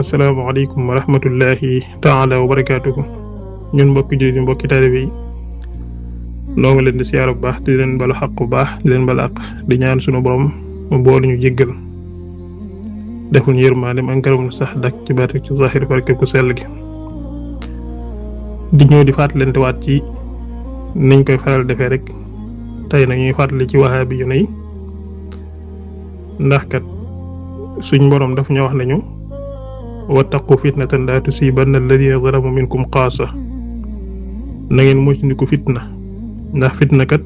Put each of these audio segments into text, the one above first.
asalaamaaleykum wa rahmatullahi taala wa barakaatuhu ñun mbokki jullit yi mbokki taalibe yi noo ngi leen di siyaar bu baax di leen bala xaq bu baax di leen bala àq di ñaan sunu borom mu boole ñu jéggal deful ñu yërmaande am ngërëm sax dak ci baat ci zahir barke ku sell gi di ñëw di fàttalante waat ci niñ koy faral defee rek tey nag ñuy fàttali ci wahaabi yu ne ndax kat suñ borom daf ñu wax nañu wattaqu fitnatan laa tusiibanna alladina zalamu minkum xaasa na ngeen moytandiku fitna ndax fitna kat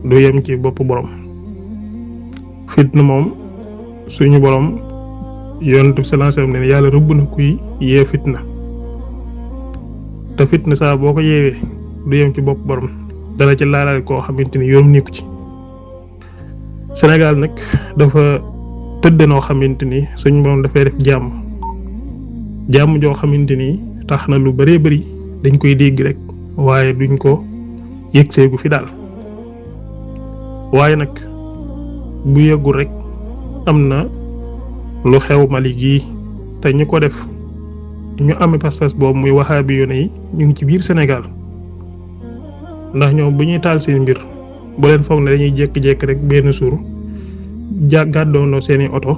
du yem ci bopp borom fitna moom suñu borom yonent bi sallallahu alayhi wasallam ne yàlla rëbb na kuy yee fitna te fitna saa boo ko yeewee du yem ci bopp borom dana ci laalaal koo xamante ni yoon nekku ci Sénégal nag dafa tëdd noo xamante ni suñu borom dafay def jàmm joo xamante ni tax na lu bëree bëri dañ koy dégg rek waaye duñ ko yëgseegu fi daal waaye nag bu yëggul rek am na lu xew Mali gii te ñi ko def ñu amee pas-pas boobu muy wahaabi yu ne yi ñu ngi ci biir Sénégal ndax ñoom bu ñuy taal seen mbir bu leen foog ne dañuy jékki-jékki rek benn suur gàddoonoo seeni oto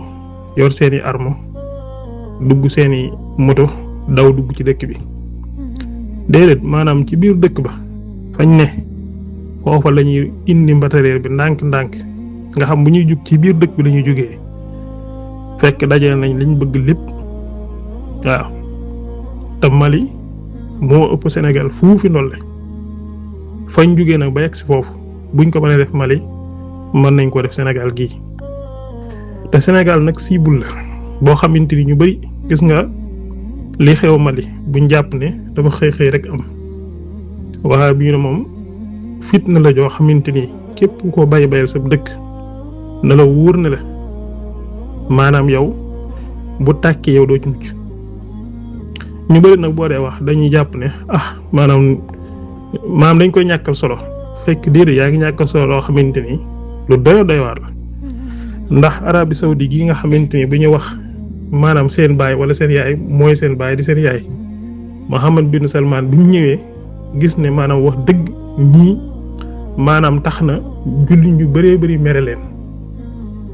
yor seeni arme dugg seeni moto daw dugg ci dëkk bi déedéet maanaam ci biir dëkk ba fañ ne foofa la ñuy indi matériel bi ndànk-ndànk nga xam bu ñuy jug ci biir dëkk bi la ñuy jugee fekk dajale nañ liñ bëgg lépp waaw te Mali moo ëpp Sénégal fuufi ndolle fañ jugee nag ba yegg si foofu buñ ko mënee def Mali mën nañ ko def Sénégal gii te Sénégal nag cible la boo xamante ni ñu bari gis nga li xew Mali buñ jàpp ne dafa xëy rek am waa bii ne moom fitna la joo xamante ni képp ku ko bayal sa dëkk na la wóor ne la maanaam yow bu tàkkee yow doo ci mucc ñu bari nag boo dee wax dañuy jàpp ne maanaam dañ koy ñàkkal solo fekk déedéet yaa ngi ñàkkal solo loo xamante ni lu doy waar la ndax Arabie Saoudi gi nga xamante ni bu ñu wax maanaam seen baay wala seen yaay mooy seen baay di seen yaay Mohammed bin Salman bi mu ñëwee gis ne maanaam wax dëgg ñii maanaam tax na jullit ñu bëree bëri mere leen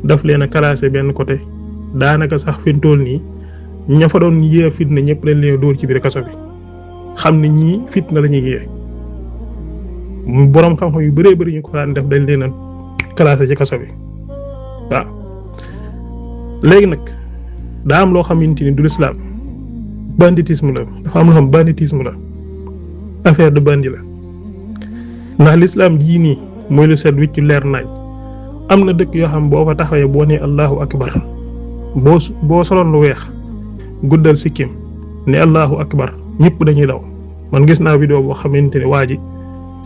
daf leen a classé benn côté daanaka sax fi mu toll nii ña fa doon yee fitna ñëpp leen leen dóor ci biir kaso bi xam ne ñii fitna la ñuy yee boroom xam-xam yu bëree bëri ñu ko daan def dañ leen a classé ci kaso bi waaw léegi nag daa am loo xamante ni du l'islam banditisme la dafa am loo xam banditisme la affaire de bandi la ndax l'islam jii nii mooy lu set wicc leer nañ am na dëkk yoo xam boo fa taxawee boo nee allahu akbar boo soloon lu weex guddal sikkim ne allahu akbar ñëpp dañuy daw man gis naa vidéo boo xamante ni waa ji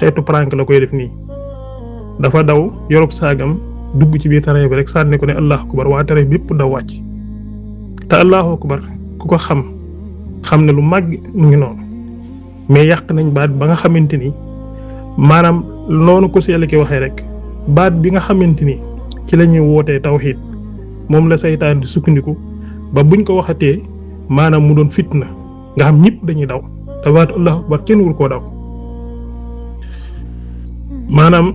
xeetu prank la koy def nii dafa daw yorob saagam dugg ci biir tare bi rek sànni ko ne allahu akbar waa tare bi yëpp daw wàcc te allahu akbar ku ko xam ne lu màgg mu ngi noonu mais yàq nañ baat ba nga xamante ni maanaam noonu ko seel ki waxee rek baat bi nga xamante ni ci la ñuy wootee tawxiid moom la saytaan di sukkandiku ba buñ ko waxatee maanaam mu doon fitna nga xam ñëpp dañuy daw te baatu allahu akbar kenn wul koo daw maanaam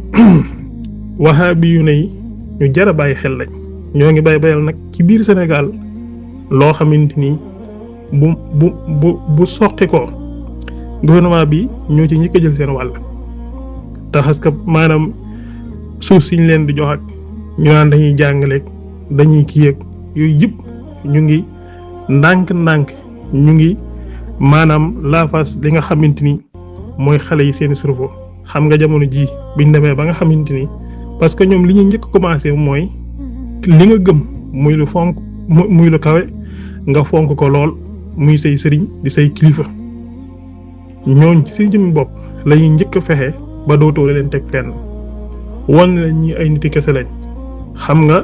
wahaabi yu ne ñu jar a bàyyi xel lañ ñoo ngi bayal nag ci biir Sénégal loo xamante ni bu soqi ko gouvernement bi ñoo ci njëkk a jël seen wàll te parce que maanaam suuf siñ leen di jox ak ñu naan dañuy jàngaleeg dañuy kii ak yooyu yëpp ñu ngi ndànk-ndànk ñu ngi maanaam laafas li nga xamante ni mooy xale yi seen cerveau xam nga jamono ji biñ demee ba nga xamante ni parce que ñoom li ñuy njëkk commencé mooy li nga gëm muy lu fonk muy lu kawe nga fonk ko lool muy say sëriñ di say kilifa ñooñ ci seen jëmmi bopp la ñuy njëkk a fexe ba dootoo leen teg fenn wan la ñi ay niti kese lañ xam nga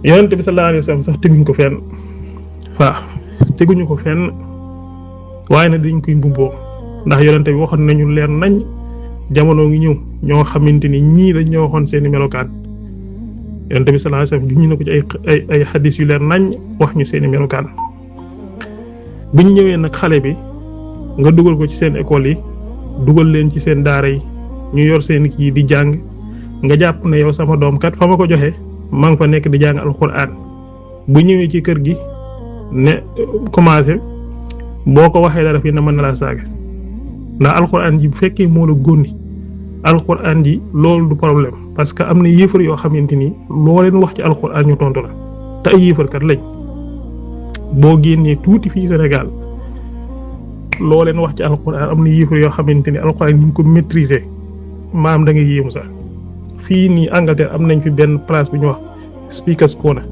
yonent bi sallallahu alayhi wasallam sax teguñ ko fenn waaw teguñu ko fenn waaye nag dañ koy mbubboo ndax yonent bi waxoon nañu leer nañ jamono ngi ñëw ñoo xamante ni ñii dañ ñoo waxoon seeni melokaan yonent bi sallallahu alayhi wasallam juñu na ko ci ay xadis yu leer nañ wax ñu seeni melokaan buñ ñëwee nag xale bi nga dugal ko ci seen école yi dugal leen ci seen daara yi ñu yor seen kii di jàng nga jàpp ne yow sama doom kat fa ma ko joxe maa ngi fa nekk di jàng alxuraan bu ñëwee ci kër gi ne commencé boo ko waxee dara fii na mën na laa saaga ndax alxuraan ji bu fekkee moo la góndi alxuraan ji loolu du problème parce que am na yéefar yoo xamante ni loo leen wax ci alxuraan ñu tontu la te ay yéefarkat lañ boo génnee tuuti fii Sénégal loo leen wax ci alxuraan am na yéefar yoo xamante ni alxuraan ñu ngi ko maîtriser maam da nga yéemu sax fii nii Angleterre am nañ fi benn place bu ñu wax Speakers Corner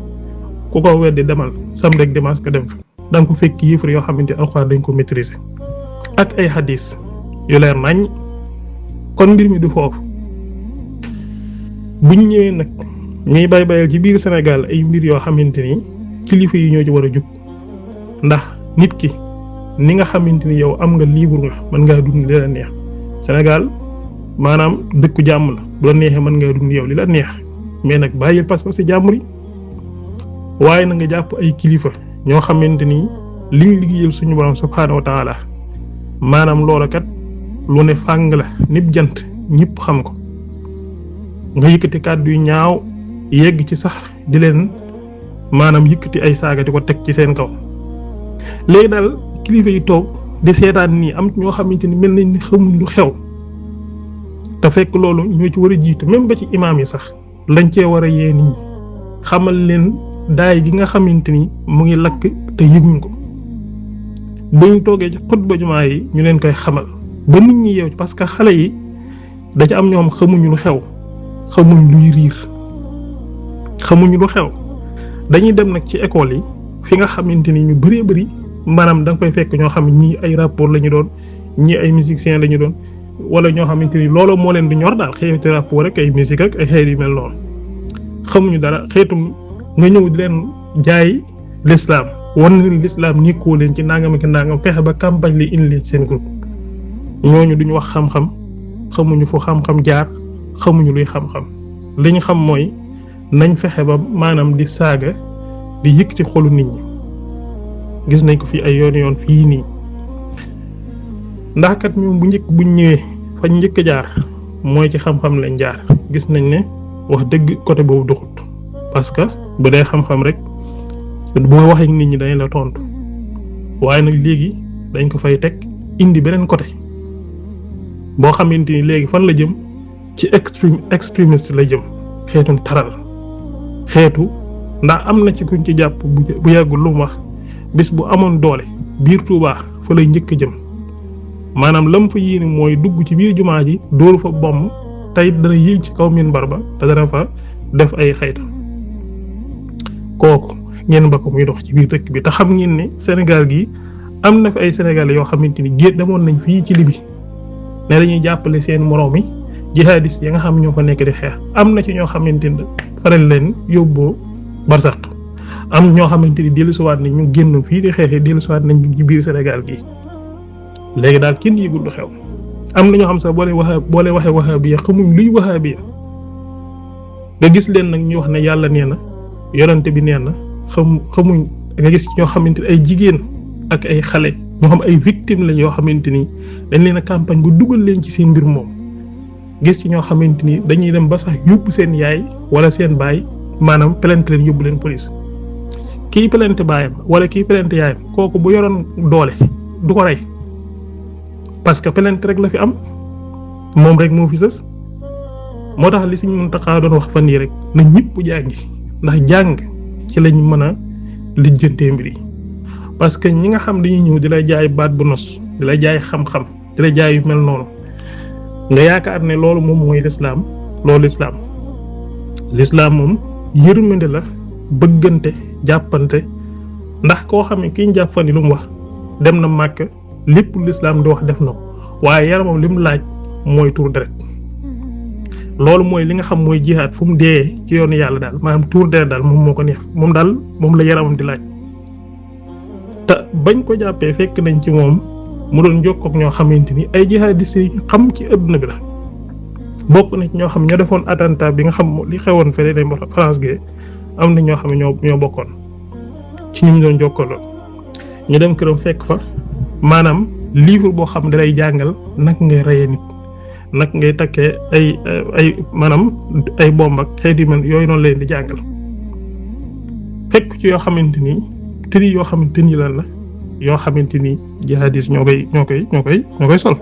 ku ko weddi demal samedi ak dimanche nga dem fa da nga ko fekk yéefar yoo xamante ni alxuraan dañ ko maîtriser ak ay hadis yu leer nañ kon mbir mi du foofu buñ ñëwee nag ñuy bayal ci biir Sénégal ay mbir yoo xamante ni kilifa yi ñoo ci war a jug ndax nit ki ni nga xamante ni yow am nga libre nga mën ngaa dund li la neex Sénégal maanaam dëkku jàmm la bu la neexee mën ngaa dund yow li la neex mais nag bàyyil pas-pas si jàmbur yi waaye na nga jàpp ay kilifa ñoo xamante ni liñ liggéeyal suñu borom subhaanahu wa taala maanaam loola kat lu ne fàng la nit jant ñëpp xam ko nga yëkkati kàddu yu ñaaw yegg ci sax di leen maanaam yëkkati ay saaga di ko teg ci seen kaw léegi daal kilifa yi toog di seetaan nii am ñoo xamante ni mel nañ ni xamuñ lu xew te fekk loolu ñoo ci war a jiitu même ba ci imaam yi sax lañ cee war a yee nit ñi xamal leen daay gi nga xamante ni mu ngi lakk te yëguñ ko buñ toogee ci xutba jumaa yi ñu leen koy xamal ba nit ñi yeew parce que xale yi da ci am ñoom xamuñu lu xew xamuñ luy riir xamuñu lu xew dañuy dem nag ci école yi fi nga xamante ni ñu bëree bëri maanaam da nga koy fekk ñoo xam ne ñii ay rapport la ñu doon ñii ay musiciens la ñu doon wala ñoo xamante ni loolu moo leen di ñor daal xeeti rapport rek ay musique ak ay xeet yu mel noonu xamuñu dara xeetum nga ñëw di leen jaay l'islam wan na l'islam nekkoo leen ci nangam ak nangam fexe ba campagne li indi leen seen groupe ñooñu duñu wax xam-xam xamuñu fu xam-xam jaar xamuñu luy xam-xam li ñu xam mooy nañ fexe ba maanaam di saaga di yëkk ci xolu nit ñi gis nañ ko fi ay yoon fii nii ndax kat ñoom bu njëkk buñ ñëwee fañ njëkk a jaar mooy ci xam-xam lañ jaar gis nañ ne wax dëgg côté boobu doxut parce que bu dee xam-xam rek boo waxee nit ñi dañ la tontu waaye nag léegi dañ ko fay teg indi beneen côté boo xamante ni léegi fan la jëm ci extrémiste la jëm xeetum taral xeetu ndax am na ci kuñ ci jàpp bu yàggul lu mu wax bis bu amoon doole biir Touba fa lay njëkk a jëm maanaam lam fa yéene mooy dugg ci biir jumaa ji dóoru fa bomb tey dana yéeg ci kaw minbar ba te dana fa def ay xayta kooku ngeen ba ko muy dox ci biir dëkk bi te xam ngeen ne Sénégal gi am na fi ay Sénégalais yoo xamante ni géej demoon nañ fii ci Libi ne dañuy jàppale seen moroom yi jihadiste ya nga xam ñoo fa nekk di xeex am na ci ñoo xamante ni faral leen yóbboo barsaq am ñoo xamante ni dellusiwaat nañ ñu génn fii di xeexee dellusiwaat nañ ci biir Sénégal gi léegi daal kenn yëgul lu xew am na ñoo xam sax boo leen waxee wahabiya xamuñ luy wahabiya nga gis leen nag ñu wax ne yàlla nee na yonante bi nee na xamuñ nga gis ñoo xamante ni ay jigéen ak ay xale ñoo xam ay victime lañ yoo xamante ni dañ leen a campagne bu dugal leen ci seen mbir moom gis ci ñoo xamante ni dañuy dem ba sax yóbbu seen yaay wala seen baay maanaam plainte leen yóbbu leen police kii plainte baayam wala kii plainte yaayam kooku bu yoroon doole du ko rey parce que plainte rek la fi am moom rek moo fi sës moo tax li Sëriñ Muntaxa doon wax fan yi rek na ñëpp jàngi ndax jàng ci lañ mën a lijjantee mbir yi parce que ñi nga xam dañuy ñëw di la jaay baat bu nos di la jaay xam-xam di la jaay yu mel noonu nga yaakaar ne loolu moom mooy lislaam loolu lislaam moom yërmande la bëggante jàppante ndax koo xam ne ki ñu jàpp fan yi lu mu wax dem na màkk lépp lislaam di wax def na ko waaye yaramam li mu laaj mooy tuur deret loolu mooy li nga xam mooy jihaad fu mu dee ci yoonu yàlla daal maanaam tuur deret daal moom moo ko neex moom daal moom la yaramam di laaj te bañ ko jàppee fekk nañ ci moom mu doon jokkook ñoo xamante ni ay jihadiste yi xam ci adduna bi la bokk na ci ñoo xam ñoo defoon attentat bi nga xam li xewoon fële ne France ge am na ñoo xam ne ñoo bokkoon ci ñi mu doon jokkaloon ñu dem këram fekk fa maanaam livre boo xam ne dalay jàngal nag ngay reyee nit nag ngay takkee ay maanaam ay bomb ak xeeti man yooyu noonu leen di jàngal fekk ci yoo xamante ni tëri yoo xamante ni lan la yoo xamante ni jihadis ñoo koy sol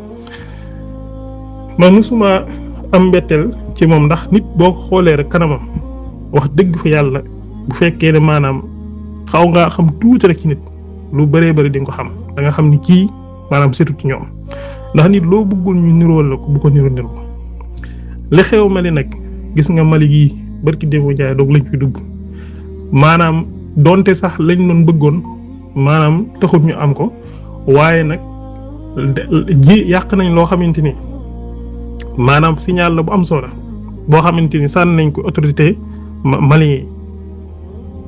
man musuma am mbetteel ci moom ndax nit boo ko xoolee rek kanamam wax dëgg fa yàlla bu fekkee ne maanaam xaw ngaa xam tuuti rek ci nit lu bëree bëri di nga ko xam da nga xam ni kii maanaam surtout ci ñoom ndax nit loo bëggul ñu nirool la ko bu ko niru li xew Mali nag gis nga Mali gii barki démb jaay doog lañ fi dugg maanaam donte sax lañ doon bëggoon maanaam taxut ñu am ko waaye nag yàq nañ loo xamante ni maanaam signal la bu am solo boo xamante ni sànni nañ ko autorité Mali yi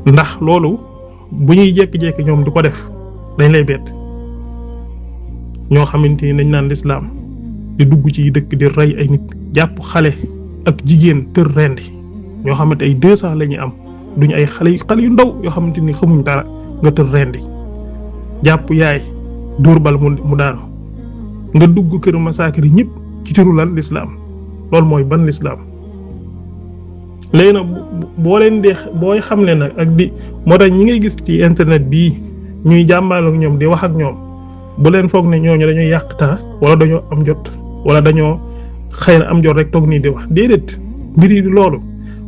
ndax loolu bu ñuy jékki-jékki ñoom di ko def dañ lay bett ñoo xamante ni dañ naan lislaam di dugg ci dëkk di rey ay nit jàpp xale ak jigéen tër rendi ñoo xamante ay 200 la ñuy am duñu ay xale yu ndaw yoo xamante ni xamuñ dara nga tër rendi jàpp yaay dóor bal mu daanu nga dugg kër massacre ñëpp ci turu lan lislaam loolu mooy ban lislaam léegi nag boo leen dee booy xam ne nag ak di moo tax ñi ngay gis ci internet bii ñuy jàmbaal ak ñoom di wax ak ñoom bu leen foog ne ñooñu dañuy yàq temps wala dañoo am jot wala dañoo xëy na am jot rek toog nii di wax déedéet mbir yi loolu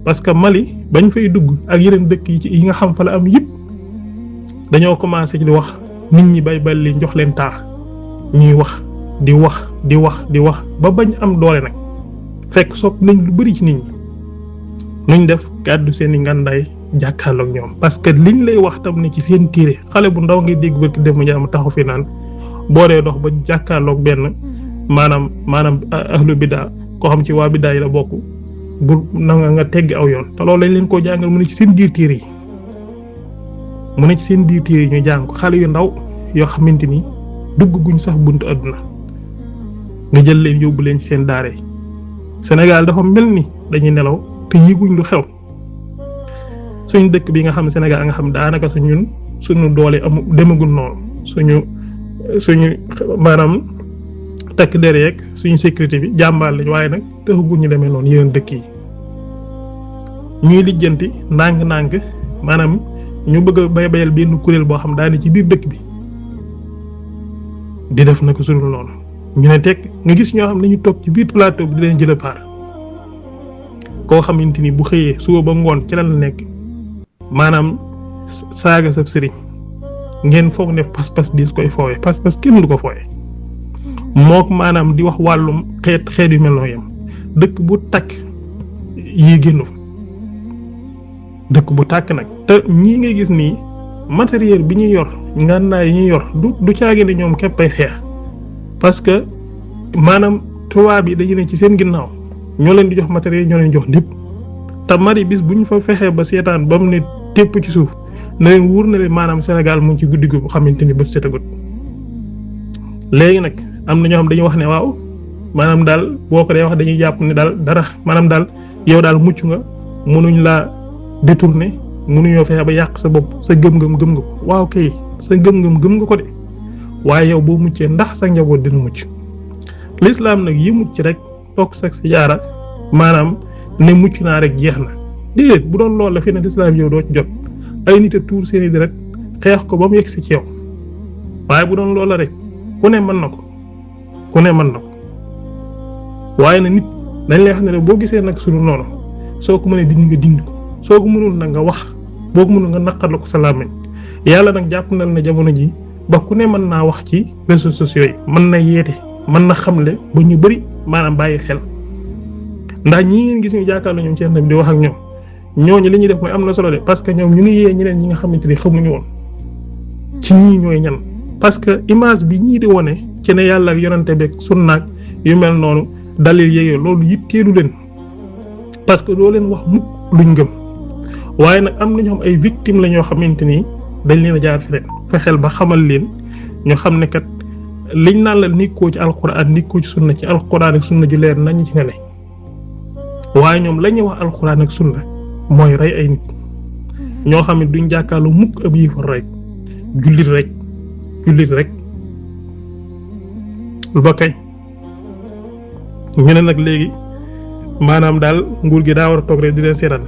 parce que Mali bañ fay dugg ak yeneen dëkk yi nga xam fa la am yëpp dañoo commencé di wax nit ñi bay leen jox leen temps ñuy wax di wax ba bañ am doole nag fekk sopp nañ lu bari ci nit ñi nuñ def gàddu seen i ngàndaay jàkkaarloog ñoom parce que liñ lay wax tam ne ci seen téere xale bu ndaw ngay dégg barki dem jaam taxaw fi naan boo dee dox ba jàkkaarloog benn maanaam ahlu biddaa koo xam ci waa biddaa yi la bokk bu na nga tegg aw yoon te loolu lañ leen koo jàngal mu ne ci seen biir téere yi ñu jàng ko xale yu ndaw yoo xamante ni dugg guñ sax buntu àdduna nga jël leen yóbbu leen ci seen daara yi Sénégal dafa mel ni dañuy nelaw te yëguñ lu xew suñ dëkk bi nga xam Sénégal nga xam daanaka suñu doole demagul noonu suñu maanaam takk der yeeg suñu sécurité bi jàmbaar lañ waaye nag taxaguñ ñu demee noonu yeneen dëkk yi ñuy lijjanti ndànk-ndànk maanaam ñu bëgg a bayal benn kuréel boo xam daane ci biir dëkk bi di def na ko suñu noonu ñu ne teg nga gis ñoo xam ne ñu toog ci biir plateau bi di leen jëlee paar koo xamante ni bu xëyee suba ba ngoon ci lan la nekk maanaam saaga sab sëriñ ngeen foog ne pas-pas dis koy fooye pas-pas kenn du ko fooye mook maanaam di wax wàllum xeet yu mel noo yem dëkk bu tàkk yi génn fa dëkk bu tàkk nag te ñii ngay gis nii matériel bi ñuy yor ngànnaay yi ñuy yor du caagi ne ñoom képp ay xeex parce que maanaam tubaab yi dañu ne ci seen ginnaaw ñoo leen di jox matériel ñoo leen jox lépp te Mali bis bu ñu fa fexee ba seetaan ba mu ne tépp ci suuf na leen wóor na leen maanaam Sénégal mu ngi ci guddi gu xamante ni ba seetagut léegi nag am na ñoo xam dañuy wax ne waaw maanaam daal boo ko dee wax dañuy jàpp ne daal dara maanaam daal yow daal mucc nga mënuñ laa détourner mënuñoo fexe ba yàq sa bopp sa gëm-gëm gëm nga ko waaw kay sa gëm-gëm gëm nga ko de waaye yow boo muccee ndax sa njaboot dina mucc l'islam nag yi mucc rek toog sax si jaara maanaam ne mucc naa rek jeex na déedéet bu doon loolu la fi ne l'islam yow doo ci jot ay nit a tuur seeni deret xeex ko ba mu yegg si ci yow waaye bu doon loolu la rek ku ne mën na ko waaye na nit dañ lay xam ne boo gisee nag sunu noonu soo ko mënee dindi nga dindi ko soo ko mënul nag nga wax boo ko mënul nga naqarlu ko sa làmmiñ yàlla nag jàpp na ne jamono ji ba ku ne mën naa wax ci réseaux sociaux yi mën na yeete mën na xamle ba ñu bëri maanaam bàyyi xel ndax ñii ngeen gis ñu jàkkaarloo ñoom ci internet bi di wax ak ñoom ñooñu li ñuy def mooy am na solo de parce que ñoom ñu ngi yee ñeneen ñi nga xamante ni xamuñu woon ci ñii ñooy ñan parce que image bi ñii di wone ci ne yàlla ak yonante beeg sunnaak yu mel noonu dalil yeeyoo loolu yitteelu leen parce que doo leen wax mukk luñ gëm waaye nag am na ñoo xam ay victimes la ñoo xamante ni dañ leen a jaar feneen fexeel ba xamal leen ñu xam ne kat liñ naan la nikkoo ci alquran nikkoo ci sunna ci alquran ak sunna ju leer nañ ci nga ne waaye ñoom la ñuy wax alquran ak sunna mooy rey ay nit ñoo xam ne duñ jàkkaarloo mukk ab yéefar rek jullit rek jullit rek ba kañ ñu ne nag léegi maanaam daal nguur gi daa war a toog rek di leen seetaan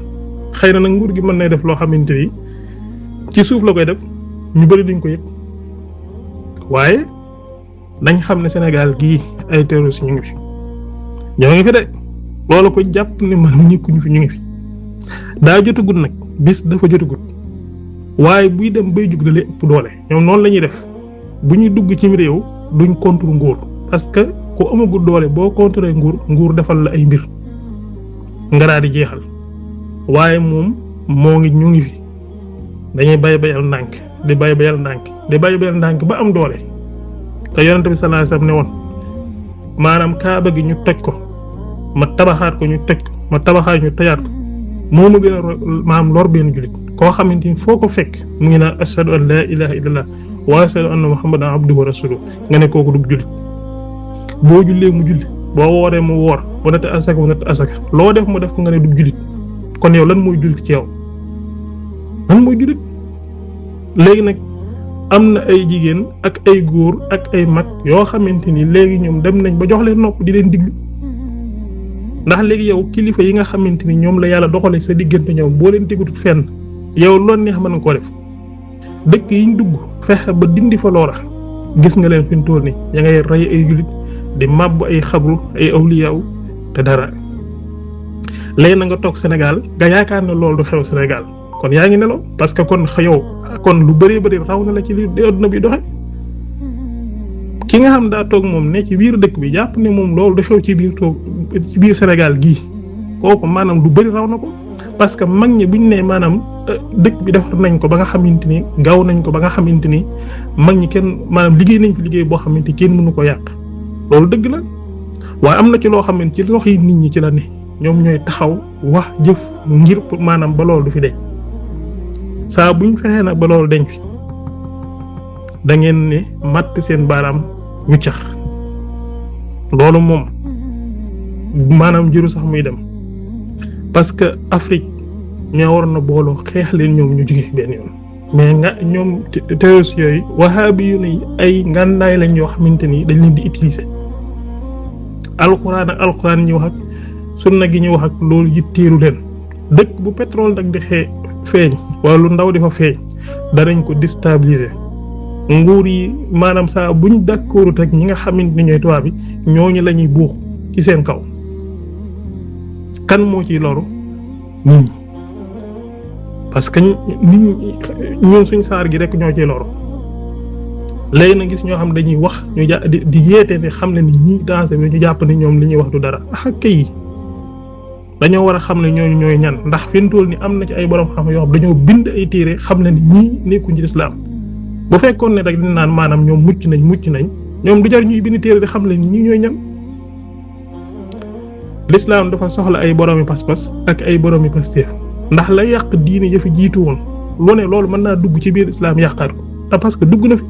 xëy na nag nguur gi mën nay def loo xamante ni ci suuf la koy def ñu bëri duñ ko yëg waaye dañ xam ne Sénégal gii ay terroristes ñu ngi fi ñoo ngi fi de loolu ko jàpp ne man ñëkkuñu fi ñu ngi fi daa jotagut nag bis dafa jotagut waaye buy dem bay jug da lay ëpp doole ñoom noonu la ñuy def bu ñuy dugg ci réew duñ contre nguur parce que ku amagul doole boo contre nguur defal la ay mbir nga daal di jeexal waaye moom moo ngi ñu ngi fi dañuy bayal ndànk di bayal ndànk ba am doole te yonent bi sallallahu alayhi wasallam ne woon maanaam kaaba gi ñu toj ko ma tabaxaat ko ñu toj ko ma tabaxaat ñu tayaat ko moo ma gën a maanaam lor benn jullit koo xamante ni foo ko fekk mu ngi naan ashhadu an laa ilaha illallah wa ashhadu anna muhammadan abduhu wa rasuluhu nga ne kooku dug jullit boo jullee mu julli boo wooree mu woor bu natt asaka mu natt asaka loo def mu def ko nga ne dug jullit kon yow lan mooy jullit ci yow lan mooy jullit léegi nag am na ay jigéen ak ay góor ak ay mag yoo xamante ni léegi ñoom dem nañ ba jox leen nopp di leen diglu ndax léegi yow kilifa yi nga xamante ni ñoom la yàlla doxale sa diggante ñoom boo leen tegut fenn yow loolu neex mën nga koo def dëkk yi ñu dugg fexe ba dindi fa loola gis nga leen fi mu toll nii ya ngay rey ay jullit di màbb ay xabru ay awliyaaw te dara léegi na nga toog Sénégal nga yaakaar ne loolu du xew Sénégal kon yaa ngi nelaw parce que kon yow kon lu bëree bëri raw na la ci li adduna bi doxe ki nga xam daa toog moom ne ci biir dëkk bi jàpp ne moom loolu du xew ci biir Sénégal gii kooku maanaam lu bëri raw na ko parce que mag ñi buñ ne maanaam dëkk bi defar nañ ko ba nga xamante ni gaaw nañ ko ba nga xamante ni mag ñi kenn maanaam liggéey nañ fi liggéey boo xamante kenn mënu ko yàq loolu dëgg la waaye am na ci loo xamante ci loxo yi nit ñi ci la ne ñoom ñooy taxaw wax jëf ngir pour maanaam ba loolu du fi deñ saa buñ fexee nag ba loolu deñ fi da ngeen ne matt seen baaraam ñu cax loolu moom maanaam jëru sax muy dem parce que Afrique ñoo waroon na booloo xeex leen ñoom ñu jóge benn yoon mais nga ñoom terroristes yooyu wahaabi yu ne ay ngàndaay lañ yoo xamante ni dañ leen di utiliser alxuraan ñu wax ak sunna gi ñu wax ak loolu yitteelu leen dëkk bu pétrole nag di feeñ wala lu ndaw di fa feeñ danañ ko déstabiliser nguur yi maanaam saa buñ d'accordut ak ñi nga xamante ni ñooy tubaab bi ñooñu la ñuy buux ci seen kaw kan moo ciy loru nit ñi parce que nit ñi ñun suñ saar gi rek ñoo ciy loru léegi nag gis ñoo xam dañuy wax ñu di yeete ne xam ne ni ñi dansé bi ñu jàpp ne ñoom li ñuy wax du dara ak kay dañoo war a xam ne ñooñu ñooy ñan ndax fi mu toll ni am na ci ay borom xam yoo xam dañoo bind ay téere xam ne ni ñii nekkuñ ci lislaam bu fekkoon ne rek dañ naan maanaam ñoom mucc nañ ñoom du jar ñuy bind téere di xam ne ni ñii ñooy ñan. lislaam dafa soxla ay boroomi pas-pas ak ay boroomi pasteef ndax la yàq diine ya fi jiitu woon lu ne loolu mën naa dugg ci biir islaam yàqaat ko te parce que dugg na fi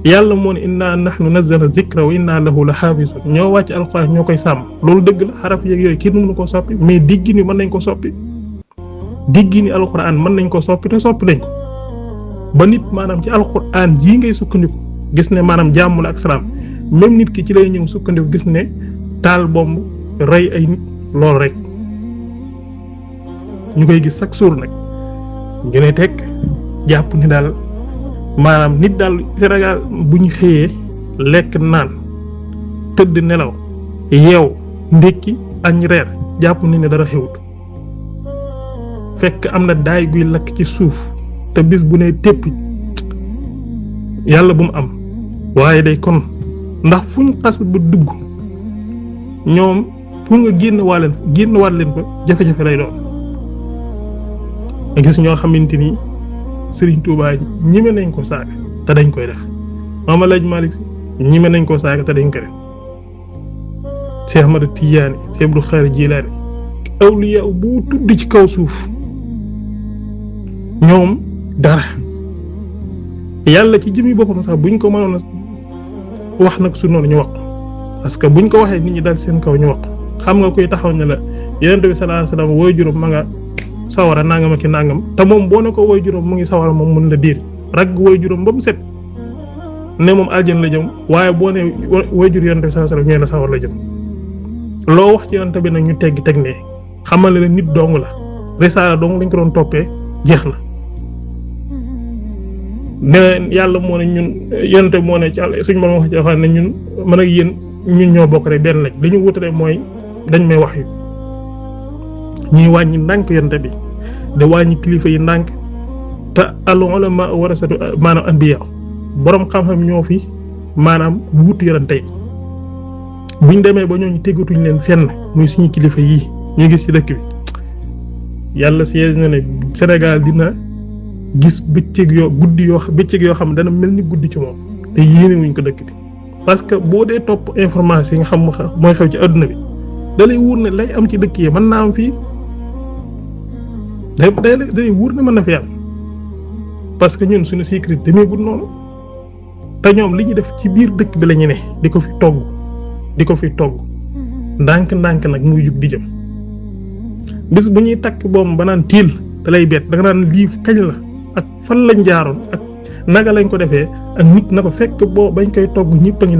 yàlla moo ne inna nahnu nazzalna zikra wa inna lahu la xaafisun ñoo wàcc alxuraan ñoo koy sàmm loolu dëgg la xaraf yeeg yooyu kenn mënu ko soppi mais diggi ni mën nañ ko soppi diggi ni alxuraan mën nañ ko soppi te soppi nañ ko ba nit maanaam ci alxuraan jii ngay sukkandiku gis ne maanaam jàmm la ak salaam même nit ki ci lay ñëw sukkandiku gis ne taal bomb rey ay nit loolu rek ñu koy gis chaque jour nag ñu ne teg jàpp ni daal maanaam nit daal Sénégal bu ñu xëyee lekk naan tëdd nelaw yeew ndékki añ reer jàpp ni ne dara xewut fekk am na daay guy lakk ci suuf te bis bu ne téppi yàlla bu mu am waaye day kon ndax fu ñu xas ba dugg ñoom pour nga génn waat leen ko jafe-jafe lay doon nga gis ñoo xamante ni Serigne Touba ñime nañ ko saaga te dañ koy def Maam El Hadj Malick Sy ñime nañ ko saaga te dañ koy def Cheikh Ahmad Tidiane Cheikh Abdou Khadre Djilani awliya bu tudd ci kaw suuf ñoom dara yàlla ci jëmi boppam sax buñ ko mënoon a wax nag su noonu ñu wax parce que buñ ko waxee nit ñi dal seen kaw ñu wax xam nga koy taxaw ne la Yonent bi sallallahu alayhi wasallam woy juróom ma nga sawara nangam ak nangam te moom boo ne ko woy juróom mu ngi sawara moom mën la diir ragg woy juróom ba mu set ne moom aljana la jëm waaye boo ne wayjur yonent bi sallallahu alayhi wasallam ñee la sawar la jëm loo wax ci yonent bi nag ñu teggi teg ne xamal la nit dong la risaala dong lañ ko doon toppee jeex na ne yàlla moo ne ñun yonent bi moo ne ci suñu borom wax ci dafa ne ñun man ak yéen ñun ñoo bokk rek benn lañ li ñu wutale mooy dañ may wax yu ñuy wàññi ndànk yonent bi di wàññi kilifa yi ndànk te al ulama warasatu maanaam anbiya borom xam-xam ñoo fi maanaam wutu yonent yi buñ demee ba ñooñu tegatuñ leen fenn muy suñu kilifa yii ñu gis ci dëkk bi yàlla si na ne Sénégal dina gis bëccëg yoo xam dana mel ni guddi ci moom te yéene wuñ ko dëkk bi parce que boo dee topp information yi nga xam mooy xew ci adduna bi da lay wóor ne lay am ci dëkk yi mën naa am fii day wóor ne mën na fi am parce que ñun suñu secret demeegul noonu te ñoom li ñu def ci biir dëkk bi la ñu ne di ko fi togg ndànk-ndànk nag muy jug di jëm bis bu ñuy takk boom ba naan tiil da lay bett da nga naan lii kañ la ak fan lañ jaaroon ak naka lañ ko defee ak nit na ko fekk boo bañ koy togg ñëpp a ngi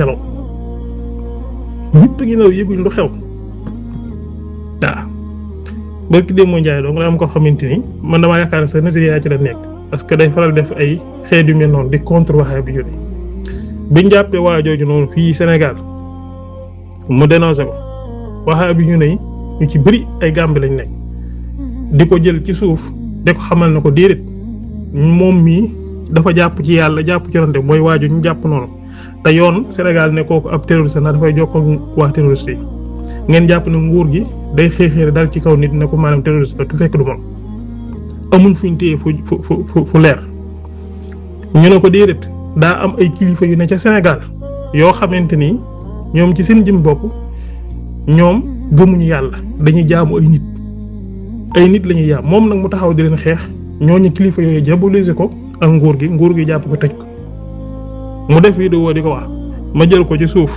nelaw yëguñ lu xew waaw barki démb Njaay donc la am ko xamante ni man damaa yaakaar ne sa Nigeria ci la nekk parce que day faral def ay xeet yu mel noonu di contre wahhabi bi biñ jàppee waa jooju noonu fii Sénégal mu dénoncé ko wahhabi ñu ne ñu ci bëri ay Gàmbi lañ nekk di ko jël ci suuf di ko xamal na ko déedéet moom mii dafa jàpp ci yàlla jàpp ci yonent mooy waaju ñu jàpp noonu te yoon Sénégal ne kooku ab terroriste na dafay jokkoo waa terroriste yi ngeen jàpp ne nguur gi day xeexeere dal ci kaw nit ne ko maanaam terroriste la tu fekk du moom amuñ fuñ téye fu leer ñu ne ko déedéet daa am ay kilifa yu ne ca Sénégal yoo xamante ni ñoom ci seen jëm bopp ñoom gëmuñu yàlla dañuy jaamu ay nit la ñuy jaam moom nag mu taxaw di leen xeex ñooñu kilifa yooyu diaboliser ko ak nguur gi jàpp ko tëj ko mu def vidéo di ko wax ma jël ko ci suuf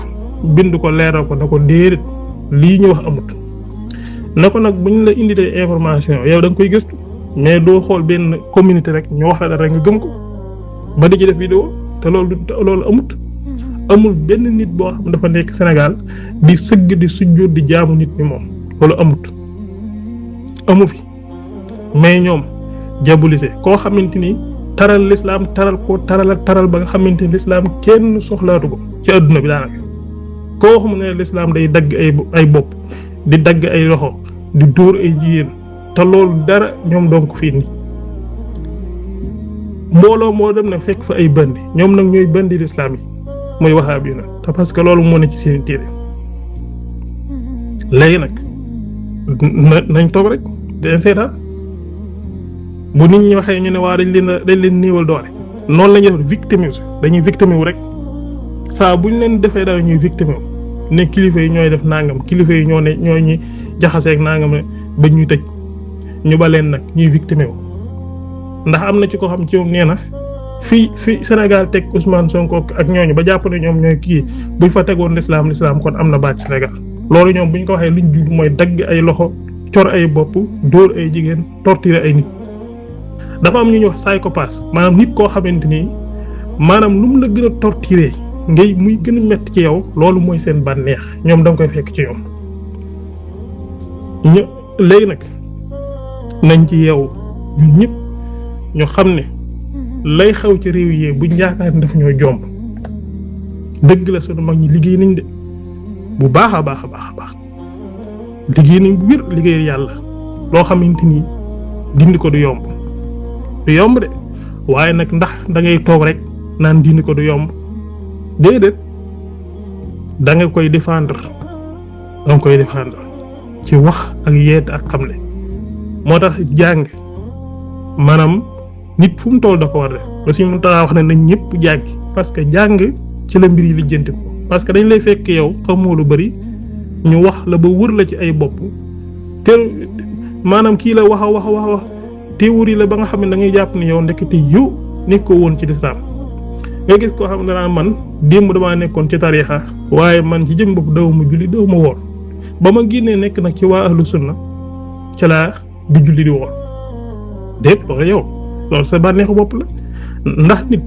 bind ko leeral ko na ko déedéet lii ñu wax amut na ko nag bu ñu la inditee information yow da nga koy gëstu mais doo xool benn communauté rek ñu wax la dara rek nga gëm ko ba di ci def vidéo te loolu amul benn nit boo xam dafa nekk Sénégal di sëgg di sujjóot di jaamu nit ni moom loolu amu fi mais ñoom diaboliser koo xamante ni taral l'islam taral ba nga xamante ni l'islam kenn soxlaatu ko ci adduna bi daanaka koo xam ne l'islam day dagg ay bopp di dagg ay loxo di dóor ay jigéen te loolu dara ñoom donc fii nii mbooloo moo dem nag fekk fa ay bandi ñoom nag ñooy bandi l'islam yi mooy wahhabi na te parce que loolu moo ne ci seen téere léegi nag nañ toog rek den seetaan bu nit ñi waxee ñu ne waa dañ leen néewal doole noonu la ñuy def victimise dañuy victime wu rek saa bu ñu leen defee dara ñuy victime wu ne kilifa yi ñooy def nangam kilifa yi ñoo ñuy jaxaseeg nangam ba ñuy tëj ñu ba leen nag ñuy victime wu ndax am na ci ko xam ci moom nee na fii Sénégal teg Ousmane Sonko ak ñooñu ba jàpp ne ñoom ñooy kii buñ fa tegoon l'islam kon am na baat Sénégal loolu ñoom buñ ko waxee luñ jublu mooy dagg ay loxo cor ay bopp dóor ay jigéen torturer ay nit dafa am ñu ñuy wax psychopathe maanaam nit koo xamante ni maanaam lu mu la gën a torturer ngay muy gën a metti ci yow loolu mooy seen bànneex ñoom da nga koy fekk ci ñoom léegi nag nañ ci yeewu ñun ñëpp ñu xam ne lay xew ci réew yi buñ yaakaar ne daf ñoo jomb dëgg la sunu mag ñi liggéey nañ de bu baax a baax liggéey nañ bu wér liggéey yàlla loo xamante ni dindi ko du yomb de waaye nag ndax da ngay toog rek naan dindi ko du yomb déedéet da nga koy défendre ci wax ak yeet ak xamle moo tax jàng maanaam nit fu mu toll da ko war def ba si mu taxaa wax ne nañ ñëpp jàngi parce que jàng ci la mbir yi lijjanti ko parce que dañ lay fekk yow xamoo lu bari ñu wax la ba wër la ci ay bopp te maanaam kii la wax théorie la ba nga xam ne da ngay jàpp ne yow ndekete yow nekkoo woon ci lislaam nga gis koo xam ne danaa man démb damaa nekkoon ci tariixa waaye man ci jëm bopp daw ma julli daw ma woor ba ma génnee nekk nag ci waa ahlu sunna ca laa di julli di woor déet loolu yow loolu sa bànneexu bopp la ndax nit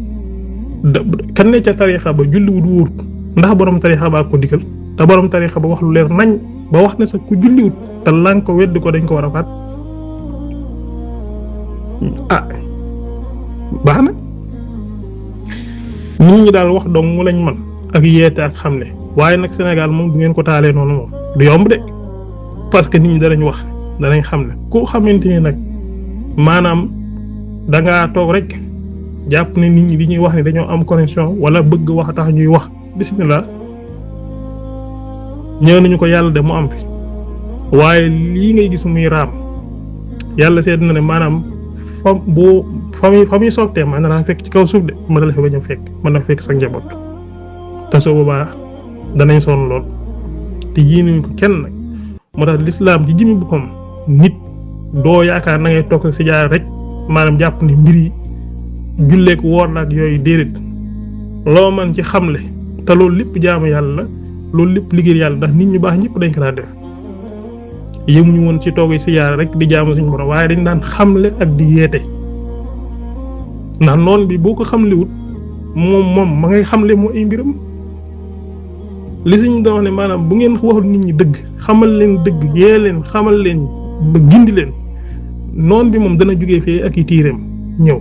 kan ne ca tariixa ba julliwut wóorut ndax borom tariixa baa ko digal te borom tariixa ba wax lu leer nañ ba wax ne sax ku julliwut te lan ko weddi ko dañ ko war a faat baax na nit ñi daal wax dong mu lañ man ak yeete ak xam ne waaye nag Sénégal moom du ngeen ko taalee noonu moom du yomb de parce que nit ñi danañ wax danañ xam ne ku xamante ni nag maanaam dangaa toog rek jàpp ne nit ñi li ñuy wax ne dañoo am connexion wala bëgg wax tax ñuy wax bismillah ñëw nañu ko yàlla de mu am fi waaye lii ngay gis muy raam yàlla seet na ne maanaam fa muy soogtee man na fekk ci kaw suuf de mën na la fi bañ a fekk mën na fekk sa njaboot te soo boobaa danañ sonn lool te yéenuñu ko kenn nag moo tax lislaam ci jëmmi boppam nit doo yaakaar na ngay toog si jaar rek maanaam jàpp ne mbir yi julleek woor la ak yooyu déedéet loo man ci xamle te loolu lépp jaamu yàlla la loolu lépp liggéey yàlla ndax nit ñu baax ñëpp dañ ko daan def yëmuñu woon ci toog si jaar rek di jaamu suñu borom waaye dañ daan xamle ak di yeete ndax noon bi boo ko xamlewut moom ma ngay xamle moo ay mbiram li suñ doon wax ne maanaam bu ngeen waxul nit ñi dëgg xamal leen dëgg yee leen xamal leen ba gindi leen noon bi moom dana jógee fee ak i tiireem ñëw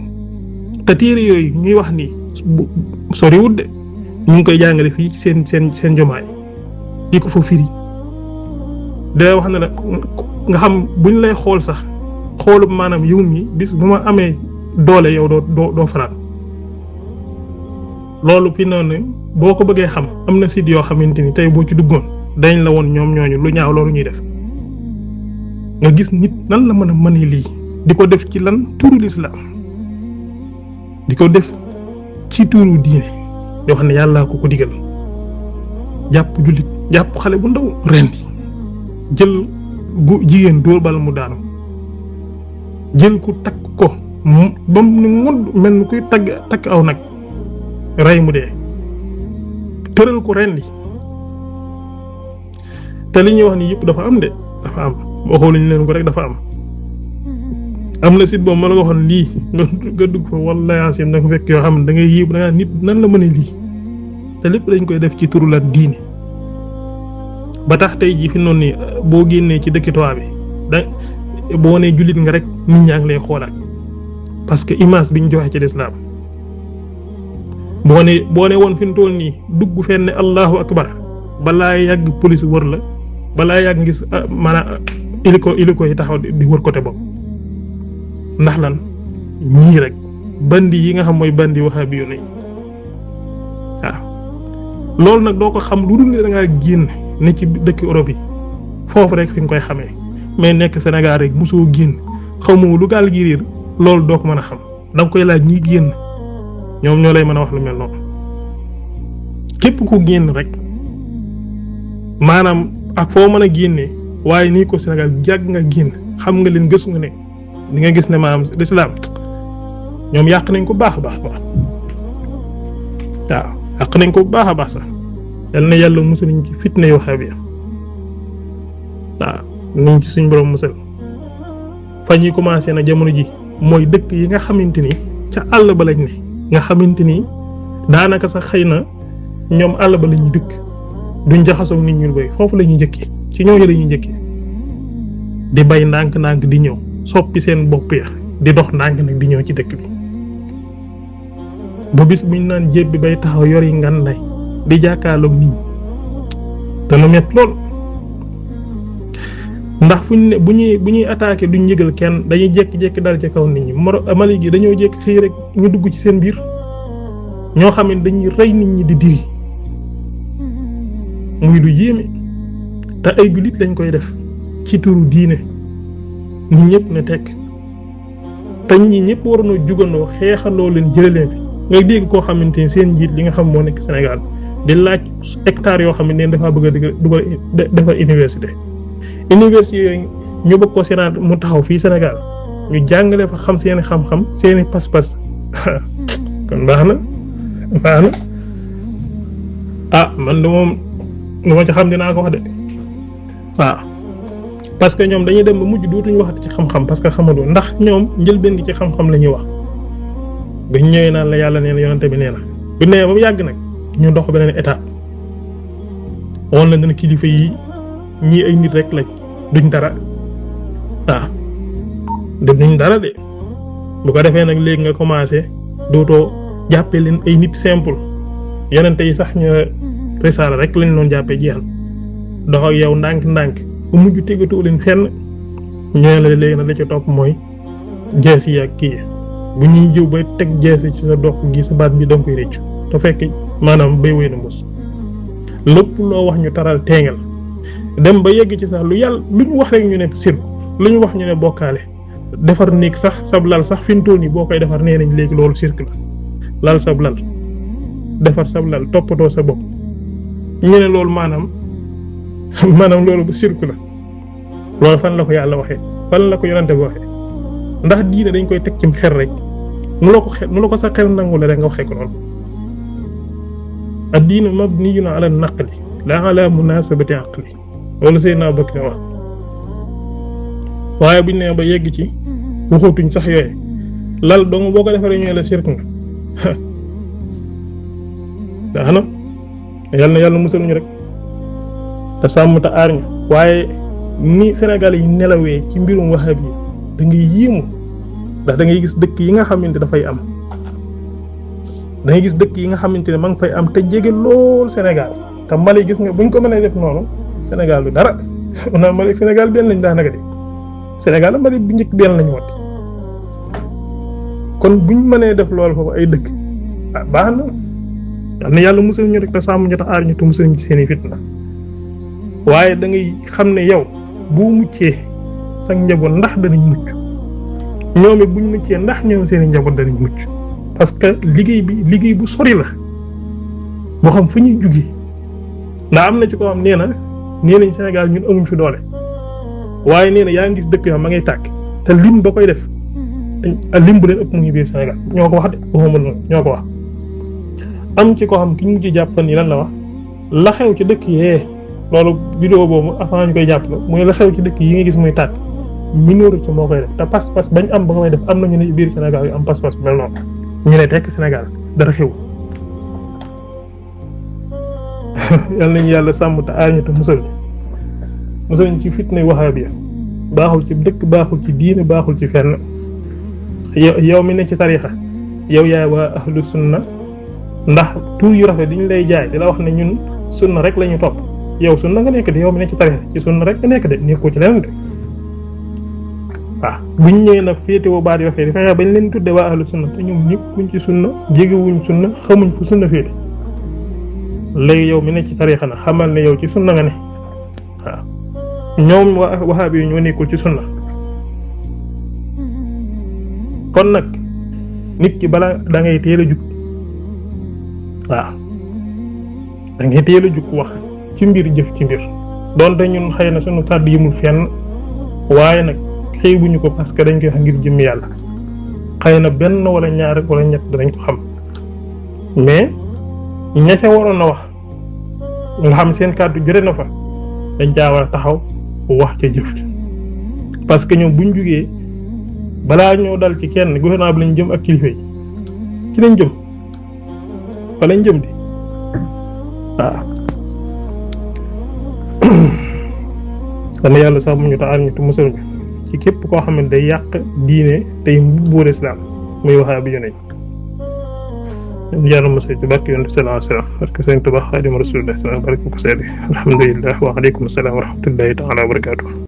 te tiire yooyu ñuy wax nii soriwut de ñu ngi koy jàngale fii seen jomaay yi ko fa firi da wax na la nga xam buñ lay xool sax xoolub maanaam yow mi bis bu ma amee doole yow doo fanaan loolu fi noonu boo ko bëggee xam am na site yoo xamante ni tey boo ci duggoon dañ la woon ñoom ñooñu lu ñaaw loolu ñuy def nga gis nit nan la mën a mënee lii di ko def ci lan turu lislaam di ko def ci turu diine yoo xam ne yàllaa ko digal jàpp jullit jàpp xale bu ndaw rendi jël jigéen dóor bal mu daanu jël ku takk ko ba mu ne ngond mel ni kuy takk aw nag rey mu dee tëral ko rendi te li ñuy wax ni yëpp dafa am de dafa am waxoo lañu leen ko rek dafa am na site boobu ma la ko waxoon lii nga dugg fa wallaahi asim da nga fekk yoo xam ne da ngay yéeb da nga nit nan la mën a lii te lépp dañ koy def ci turu la diine ba tax tey jii fi noonu nii boo génnee ci dëkki tubaab bi da boo nee jullit nga rek nit ñaa ngi lay xoolaat parce que image bi ñu joxe ci lislaam boo ne woon fi mu toll nii dugg fenn allahu akbar balaa yàgg police wër la balaa yàgg ngis maanaam iliko yi taxaw di wër côté boobu ndax lan ñii rek bandi yi nga xam mooy bandi wahabi yu ne waaw loolu nag doo ko xam lu dul ne da ngaa génn ne ci dëkk Europe yi foofu rek fi nga koy xamee mais nekk Sénégal rek mosoo génn xamoo lu gaal gi réer loolu doo ko mën a xam da nga koy laaj ñi génn ñoom ñoo lay mën a wax lu mel noonu képp ku génn rek maanaam ak foo mën a génnee waaye nii ko Sénégal jàgg nga génn xam nga leen gëstu nga ne di nga gis ne maanaam lislaam ñoom yàq nañ ko baax a baax waaw yàq nañ ko bu baax a baax sax yal na yàlla musal nañ ci fitna yu wahabiya waaw nañ ci suñ borom musal fa ñuy commencé na jamono ji mooy dëkk yi nga xamante ni ca àll ba lañ ne nga xamante ni daanaka sax xëy na ñoom àll ba la ñuy dëkk duñ jaxasoo nit ñu bay foofu la ñuy njëkkee ci ñooñu la ñuy njëkkee di bay ndànk-ndànk di ñëw soppi seen bopp ya di dox ndànk nag di ñëw ci dëkk bi ba bis buñ naan jéb bi bay taxaw yor yi ngan nay di jàkkaarloog nit ñi dana met lool ndax fuñ ne bu ñuy attaqué duñ yëgal kenn dañuy jékki-jékki dal ci kaw nit ñi Mali gi dañoo jékki xëy rek ñu dugg ci seen biir ñoo xam ne dañuy rey nit ñi di diri muy lu yéeme te ay jullit lañ koy def ci turu diine nit ñëpp ne tekk te ñi ñëpp waroon a jugandoo xeexandoo leen jëlee leen fi nga dégg koo xamante ni seen njiit li nga xam moo nekk Sénégal di laaj hectares yoo xam ne dafa bëgg a dugal defar université yooyu ñu bëgg ko Sénégal mu taxaw fii Sénégal ñu jàngale fa xam seeni xam-xam seeni pas-pas kon baax na man de moom lu ma ci xam dinaa ko wax de waaw parce que ñoom dañuy dem ba mujj dootuñu waxati ci xam-xam parce que xamadoo ndax ñoom njëlbeen gi ci xam-xam la ñuy wax buñ ñëwee naan la yàlla nee na yonante bi nee na bu nee ba mu yàgg nag ñu dox beneen étape woon la ne kilifa yi ñii ay nit rek lañ duñ dara duñ dara de bu ko defee nag léegi nga commencé dootoo jàppee leen ay nit simple yonente yi sax ñu risaala rek lañ doon jàppee jeexal dox ak yow ndànk-ndànk bu mujj tegatoo leen fenn ñooy la léegi nag la ca topp mooy jeesi ak kii bu ñuy jëw ba teg jeesi ci sa dox gi sa baat bi danga koy réccu te fekk maanaam bay wéy na mos lépp loo wax ñu taral teengal dem ba yegg ci sax lu yàlla lu ñu wax rek ñu ne sirku lu ñu wax ñu ne bokkaale defar néeg sax sab lal sax fi mu toll nii boo koy defar nee nañ léegi loolu sirk la lal sab lal defar sab lal toppatoo sa bopp ñu ne loolu maanaam loolu bu sirku la loolu fan la ko yàlla waxee fan la ko yonante bi waxee ndax diine dañ koy teg ci xel rek nu la ko sa xel nangu la rek nga waxee ko noonu ad-diinu mabniyyun ala naqli la ala munasabati aqli loolu Seydina Bakr wax waaye buñ nee ba yegg ci waxatuñ sax yooye lal dong boo ko defaree ñooy la sirk nga daana yàlla musal ñu rek te sàmm te aar ñu waaye ni Sénégal yi nelawee ci mbirum wahabi yi da ngay yéemu ndax da ngay gis dëkk yi nga xamante dafay am da ngay gis dëkk yi nga xamante ne ma ngi fay am te jege lool Sénégal te Mali gis nga buñ ko mënee def noonu Sénégal du dara maanaam Mali Sénégal benn lañ daanaka de Sénégal Mali bu njëkk benn lañ wote kon buñ mënee def loolu foofu ay dëkk baax na yàlla musal ñu rek te sàmm ñu te aar ñu te musal ñu ci seen i fitna waaye da ngay xam ne yow boo muccee sa njaboot ndax danañ mucc ñoom it buñ muccee ndax ñoom seen i njaboot danañ mucc parce que liggéey bu sori la boo xam fu ñuy jugee ndax am na ci ko xam nee nañ Sénégal ñun amuñ fi doole waaye nee na yaa ngi gis dëkk yoo xam ma ngay tàkk te lim ba koy def lim bu leen ëpp mu ngi biir Sénégal ñoo ko wax de waxuma noonu ñoo ko wax am ci ko xam ki ñu mujj jàppan yi lan la wax la xew ci dëkk yee loolu vidéo boobu avant ñu koy jàpp la mooy la xew ci dëkk yi nga gis muy tàkk minorité moo koy def te pas-pas bañ am ba koy def am na ñu ne biir Sénégal yu am pas-pas mel noonu ñu ne tekk Sénégal dara xew yal nañu yàlla sàmm te aar ñu te musal ñu ci fitna wahabiya baaxul ci dëkk baaxul ci diine baaxul ci fenn yow mi ne ci tarixa yow yaay waa ahlu sunna ndax tur yu rafet diñ lay jaay di la wax ne ñun sunna rek la ñu topp yow sunna nga nekk de yow mi ne ci tarixa ci sunna rek nga nekk de nekkoo ci leneen de waaw buñ ñëwee nag féetewoo baat yoo feete fexe bañ leen tudde waa ahlu sunna te ñoom nekkuñ ci sunna jégewuñ sunna xamuñ fu sunna féete léegi yow mi ne ci tarixa na xamal ne yow ci sunna nga ne waaw ñoom wahabi yi ñoo nekkul ci sunna kon nag nit ki bala da ngay teel a jug waaw da ngay teel a jug wax ci mbir jëf ci mbir donte ñun xëy na sunu kàddu yimul fenn waaye nag xeebuñu ko parce que dañ koy wax ngir jëmmi yàlla xëy na benn wala ñaar wala ñett danañ ko xam mais ña ca waroon a wax nga xam seen kàddu jure na fa dañ caa war a taxaw wax ca jëf parce que ñoom buñ jugee balaa ñoo dal ci kenn gouvernement bi lañ jëm ak kilifa yi ci lañ jëm fa lañ jëm di waaw dana yàlla sax mu ñu ta aar ñu te musal ñu ci képp koo xam ne day yàq diine tey mbuur islam muy waxaa bi yónnee yàlla musal ci barke yonent sallallahu alayhi wa sallam barke Sëriñ Tuubaa Xaadimu Rasuulillah barke ko seede alhamdulillah wa aleykum salaam wa rahmatullahi taala wa barakaatuh